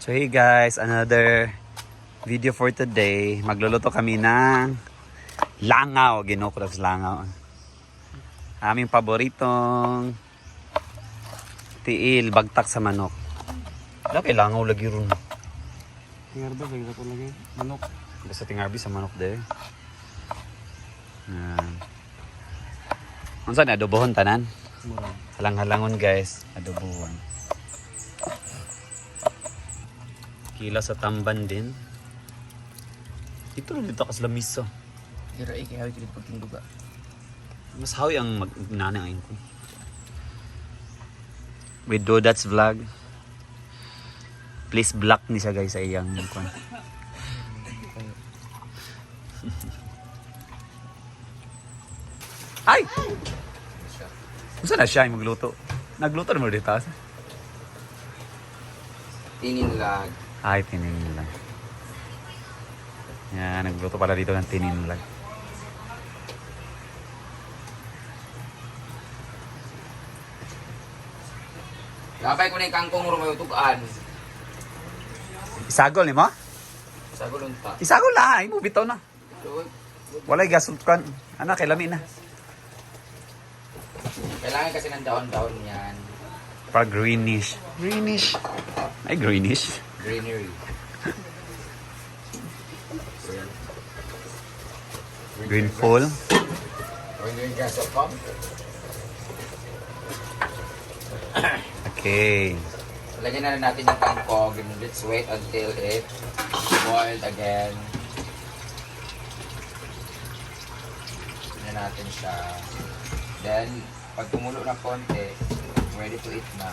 So hey guys, another video for today. Magluluto kami ng langaw, ginokras langaw. Aming paboritong tiil, bagtak sa manok. Laki langaw lagi ron. Tingarbi, bigla ko lagi. Manok. Basta tingarbi sa manok de. Unsa na adobohon tanan? Murag. Halang-halangon guys, adobohon. Kila sa tamban din. Ito rin dito kas lamiso. Kira kaya kilit pagtinduga. Mas hawi ang magnanay ko. With Dodats vlog. Please block ni siya guys sa iyang kwan. Ay! Gusto na siya yung magluto. Nagluto na mo dito. Tininlag. Ay, tininlag. Yan, nagluto pala dito ng tininlag. Lapay ko na yung kangkong mo may utugaan. Isagol ni mo? Sa gulunta. Isagol na, ay mo bitaw na. Walay gasol kan. Ano, kay lami na. Kailangan kasi ng daon-daon yan. Para greenish. Greenish. Ay, greenish. Greenery. Green full. Green grass of palm. Okay. Lagyan na rin natin yung kangkong. Let's wait until it boiled again. Tignan natin siya. Then, pag tumulo ng konti, ready to eat na.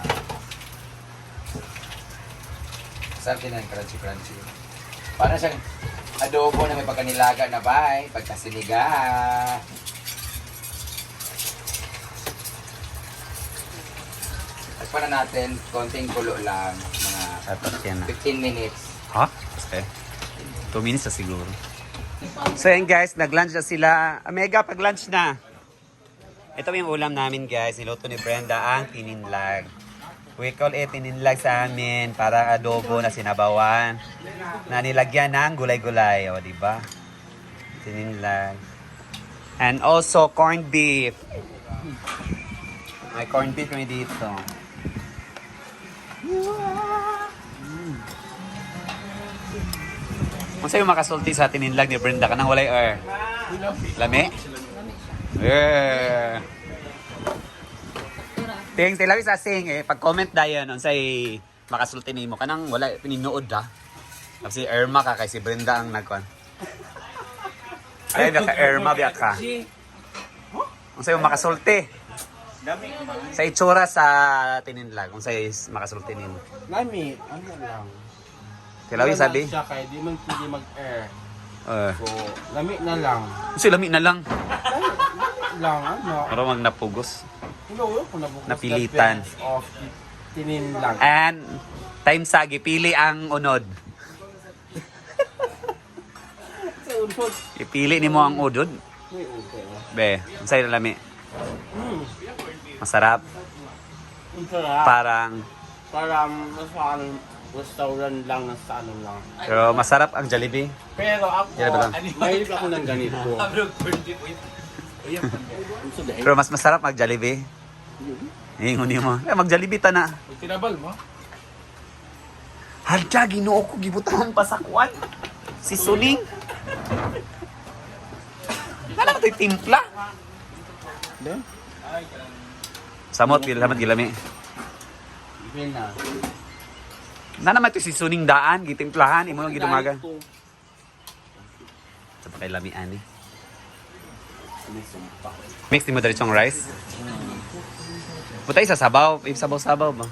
Sarap din ang crunchy-crunchy. Para siyang adobo na may pagkanilaga na bay, pagkasiniga. Takpan na natin, konting kulo lang, mga Tapos yan na. 15 minutes. Ha? Okay. 2 minutes na siguro. So yan guys, nag-lunch na sila. Mega, pag-lunch na. Ito yung ulam namin guys. Niluto ni Brenda ang tininlag. We call it tininlag sa amin. Parang adobo na sinabawan. Na nilagyan ng gulay-gulay. O, diba? Tininlag. And also corned beef. May corned beef kami dito. Kung sa'yo makasulti sa tininlag ni Brenda ka nang walay air. Lami? Yeah. Ting, tilawi sa sing eh. Pag-comment dayon, unsay makasulti nimo kanang wala pininood da. Kasi Irma ka kay si Brenda ang nagkuan. Kaya ka Irma biya ka. Unsay makasulti? Sa itsura sa tininlag, unsay makasulti nimo. Nami, ano lang. Tilawi sabi. Siya kay di man pwede mag-air. So, lami na lang. Unsay lami na lang. Lami lang, ano. Para mag napugos. Hello, kung nabukas Napilitan. the best of tininlang. And time sa gipili ang unod. Sa unod. Ipili nimo ang udod. May upo. Be, unsay lami? Masarap. Ang sarap. Parang nasa restaurant lang, nasa ano lang. Pero masarap ang Jollibee. Pero ako, Yan ba lang? mahilig ako ng ganito. Pero mas masarap mag Jollibee. Ingon mo. Mag Jollibee ta na. Tinabal mo? Hadya Ginoo ko gibutahan pa sa kwan. Si Suning. Nalang to'y timpla. Samot gilami. Yun na. Na naman ito si Suning daan, gitimplahan, imo lang gidumagan. Sa pa kay lamian eh. Mix mo diretsong rice. Putay sa sabaw, sabaw-sabaw ba?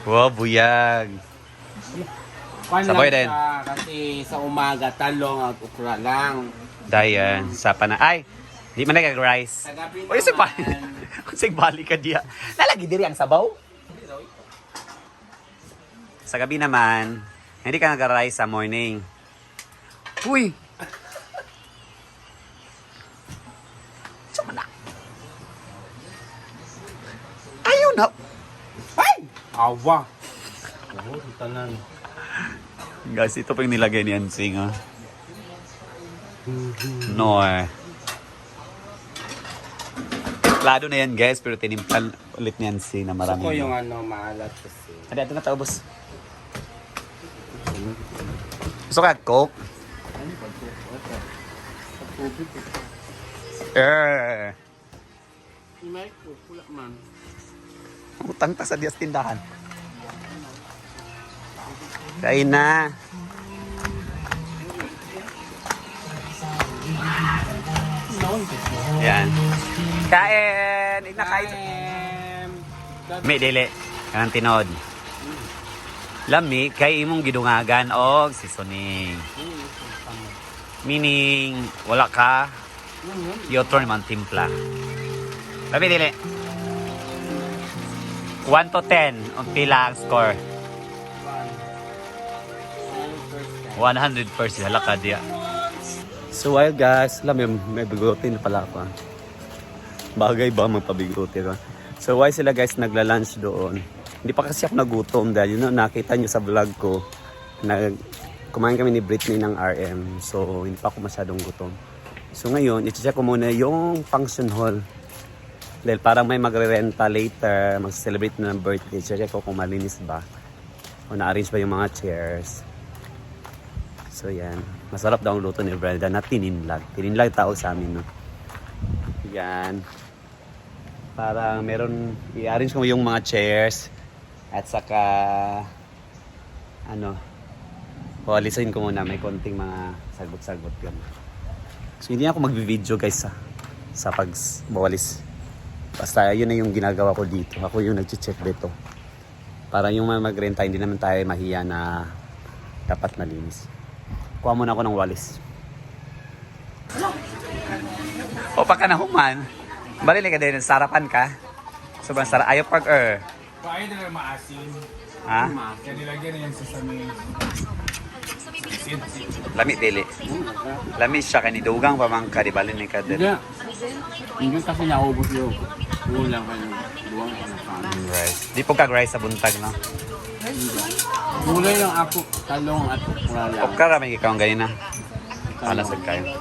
Wow, buyag. Sabay din. Kasi sa umaga, talong at ukra lang. Dayan, sa pana. Ay, di man nag-rice. Sa gabi Uy, sa balik. naman, Kung balik ka diya. Nalagi diri ang sabaw. Sa gabi naman, hindi ka nag-rice sa morning. Uy! na. Ay! Awa! Oo, tanan. Guys, ito pa yung nilagay ni Ansing, ha? No, eh. Klado na yan, guys, pero tinimplan ulit ni Ansing na Gusto marami. ko yung maalat kasi. Ano, ito na taubos. Gusto ka, Coke? Ano ba ito? Ito. Tubig ito. Si Mike, pula man. Utang ta sa Dias tindahan. Kain na. Yan. Kain! Inakain. May dili. Kanang tinod. Lami, kay imong gidungagan og seasoning. Meaning, wala ka, yotron man timpla. Lami dili. 1 to 10, ang pila ang score. 100%. Hala ka diya. So while guys, alam mo, may bigote na pala ako. Bagay ba magpabigote ka? So why sila guys nagla-lunch doon? Hindi pa kasi ako nagutom dahil nakita nyo sa vlog ko. Kumain kami ni Britney ng RM. So hindi pa ako masyadong gutom. So ngayon, i-check ko muna yung function hall. Dahil parang may magre-renta later, mag-celebrate na ng birthday. Check ko kung malinis ba. O na-arrange ba yung mga chairs. So yan, masarap daw ang luto ni Brenda na tininlag. Tininlag tawag sa amin, no? Yan. Parang meron, i-arrange ko yung mga chairs. At saka, alisin ko muna, may konting mga sagot-sagot yun. So hindi ako mag-video guys sa pagbawalis. Basta yun na yung ginagawa ko dito. Ako yung nag-check dito. Para yung mga magrenta, hindi naman tayo mahiya na dapat malinis. Kuha muna ako ng walis. O pagka nahuman, balili ka din, sarapan ka. Sobrang sarap. Ayaw pag Paano nila maasim? Ha? Kaya nilagyan na yan sa samin. Lami dili. Lami siya kanidugang pamangka, di balin ni ka din. Hindi. Hindi kasi naubos yung ulang kayo. Duwang ano. Rice. Di po kag rice sa buntag, no? Gulay lang ako, talong at wala. O ka ramay ikaw ang ganina. Alasag kayo.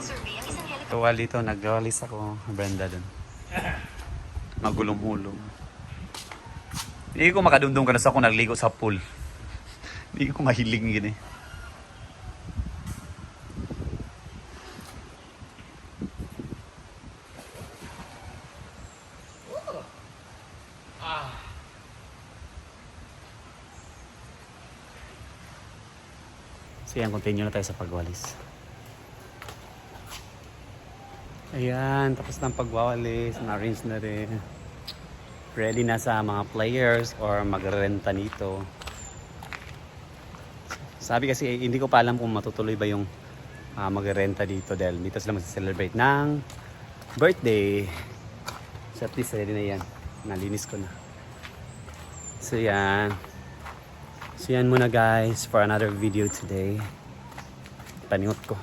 Tuwal dito, nagwalis ako. Brenda dun. Magulong-hulong. Hindi ko makadumdum ka na sa ako nagligo sa pool. Hindi ko mahiling gini. So yan, continue na tayo sa pagwalis. Ayan, tapos na ang pagwawalis. Na-arrange na rin. Ready na sa mga players or magrerenta nito. Sabi kasi, hindi ko pa alam kung matutuloy ba yung magrerenta dito dahil dito sila mag-celebrate ng birthday. So at least ready na yan. Nalinis ko na. So yan. So yan muna guys for another video today. Paningot ko.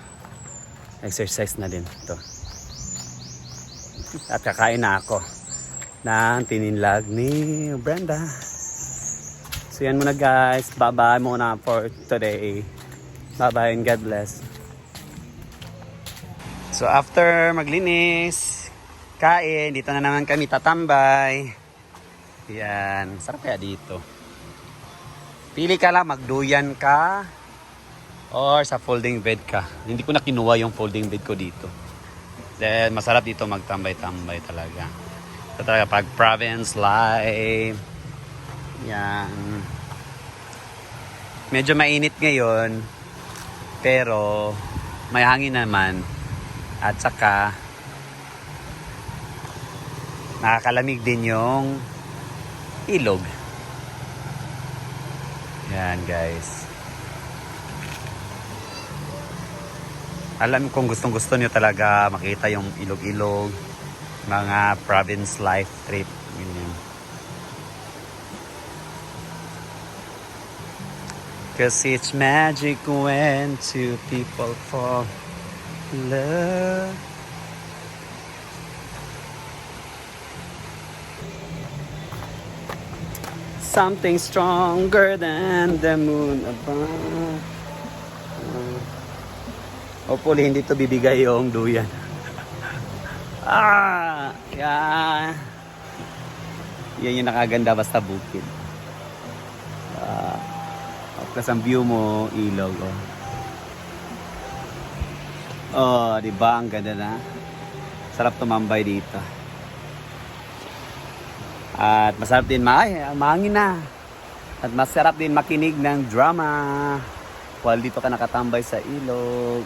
Exercise na din ito. At kakain na ako ng tininlag ni Brenda. So yan muna guys. Bye-bye muna for today. Bye-bye and God bless. So after maglinis, kain, dito na naman kami tatambay. Yan. Sarap kaya dito. Pili ka lang, magduyan ka or sa folding bed ka. Hindi ko na kinuha yung folding bed ko dito. Then masarap dito magtambay-tambay talaga. Ito talaga pag province life. Yan. Medyo mainit ngayon. Pero may hangin naman. At saka nakakalamig din yung ilog. Yan guys. Alam kong gustong-gusto niyo talaga makita yung ilog-ilog, mga province life trip. Ganyan. Cause it's magic when two people fall in love. something stronger than the moon above. Hopefully, hindi to bibigay yung duyan. Yan. Yan yung nakaganda basta bukid. Tapos ang view mo, ilog. Di ba? Ang ganda na. Sarap tumambay dito. At masarap din mahangin na. At masarap din makinig ng drama while dito ka nakatambay sa ilog.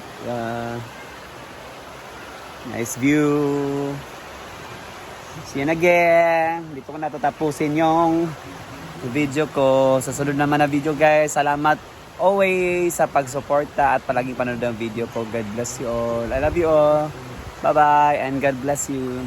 Nice view. See you again. Dito ko natatapusin yung video ko. Sa sunod naman na video guys. Salamat always sa pagsuporta at palaging panood ng video ko. God bless you all. I love you all. Bye-bye and God bless you.